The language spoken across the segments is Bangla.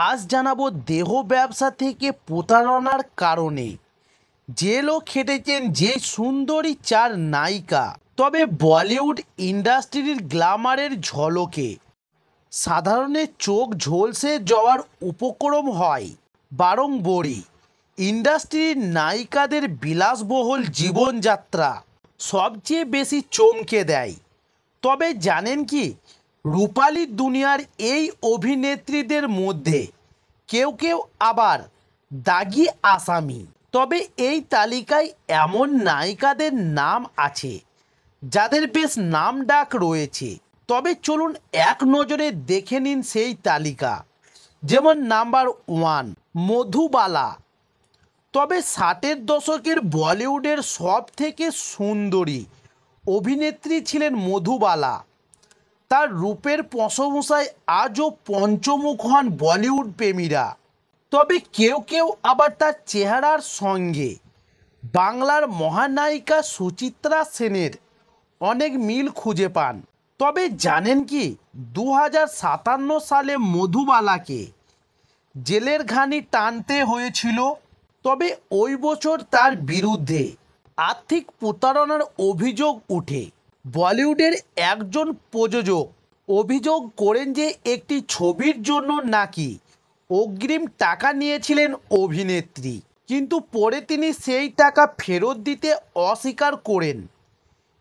আজ জানাবো দেহ ব্যবসা থেকে প্রতারণার কারণে জেলও খেটেছেন যে সুন্দরী চার নায়িকা। তবে বলিউড ইন্ডাস্ট্রির গ্ল্যামারের ঝলকে সাধারণের চোখ ঝলসে যাওয়ার উপক্রম হয় বারংবারই। ইন্ডাস্ট্রির নায়িকাদের বিলাসবহুল জীবনযাত্রা সবচেয়ে বেশি চমকে দেয়। তবে জানেন কি, রূপালী দুনিয়ার এই অভিনেত্রীদের মধ্যে কেউ কেউ আবার দাগি আসামি। তবে এই তালিকায় এমন নায়িকাদের নাম আছে যাদের বেশ নাম ডাক রয়েছে। তবে চলুন এক নজরে দেখে নিন সেই তালিকা। যেমন নাম্বার 1, মধুবালা। তবে 60-এর দশকের বলিউডের সব থেকে সুন্দরী অভিনেত্রী ছিলেন মধুবালা। তার রূপের প্রশংসায় আজও পঞ্চমুখ হন বলিউড প্রেমীরা। তবে কেউ কেউ আবার তার চেহারার সঙ্গে বাংলার মহানায়িকা সুচিত্রা সেনের অনেক মিল খুঁজে পান। তবে জানেন কি, 2057 সালে মধুবালাকে জেলের ঘানি টানতে হয়েছিল। তবে ওই বছর তার বিরুদ্ধে আর্থিক প্রতারণার অভিযোগ উঠে। বলিউডের একজন প্রযোজক অভিযোগ করেন যে একটি ছবির জন্য নাকি অগ্রিম টাকা নিয়েছিলেন অভিনেত্রী, কিন্তু পরে তিনি সেই টাকা ফেরত দিতে অস্বীকার করেন।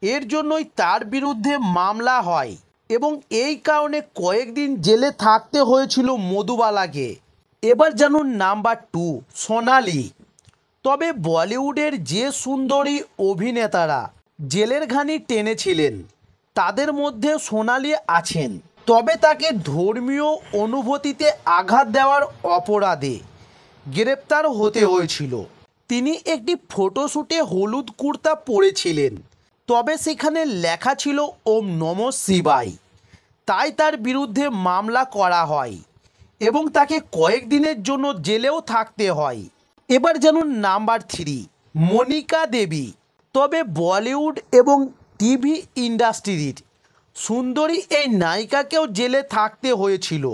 এর জন্যই তার বিরুদ্ধে মামলা হয় এবং এই কারণে কয়েকদিন জেলে থাকতে হয়েছিল মধুবালাকে। এবার জানুন নাম্বার 2, সোনালি। তবে বলিউডের যে সুন্দরী অভিনেতারা জেলের ঘানি টেনেছিলেন তাদের মধ্যে সোনালি আছেন। তবে তাকে ধর্মীয় অনুভূতিতে আঘাত দেওয়ার অপরাধে গ্রেপ্তার হতে হয়েছিল। তিনি একটি ফটোশ্যুটে হলুদ কুর্তা পরেছিলেন, তবে সেখানে লেখা ছিল ওম নমঃ শিবায়। তাই তার বিরুদ্ধে মামলা করা হয় এবং তাকে কয়েকদিনের জন্য জেলেও থাকতে হয়। এবার জানুন নাম্বার 3, মনিকা দেবী। তবে বলিউড এবং টিভি ইন্ডাস্ট্রির সুন্দরী এই নায়িকাকেও জেলে থাকতে হয়েছিল।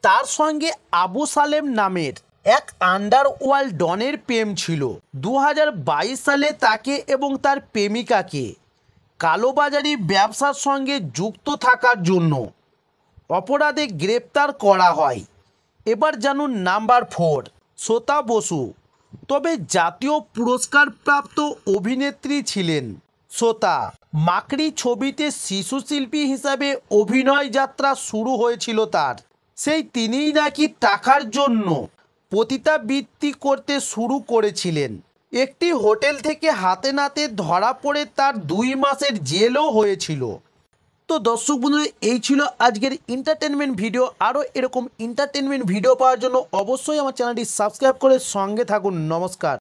তার সঙ্গে আবু সালেম নামের এক আন্ডারওয়ার্ল্ড ডনের প্রেম ছিল। 2022 সালে তাকে এবং তার প্রেমিকাকে কালোবাজারি ব্যবসার সঙ্গে যুক্ত থাকার জন্য অপরাধে গ্রেপ্তার করা হয়। এবার জানুন নাম্বার 4, শ্বেতা বসু। তবে জাতীয় পুরস্কারপ্রাপ্ত অভিনেত্রী ছিলেন শ্বেতা। মাকড়ি ছবিতে শিশু শিল্পী হিসাবে অভিনয় যাত্রা শুরু হয়েছিল তার। সেই তিনিই নাকি টাকার জন্য পতিতাবৃত্তি করতে শুরু করেছিলেন। একটি হোটেল থেকে হাতে নাতে ধরা পড়ে তার 2 মাসের জেলও হয়েছিল। তো দর্শক বন্ধুরা, এই ছিল আজকের এন্টারটেনমেন্ট ভিডিও। আরও এরকম এন্টারটেনমেন্ট ভিডিও পাওয়ার জন্য অবশ্যই আমার চ্যানেলটি সাবস্ক্রাইব করে সঙ্গে থাকুন। নমস্কার।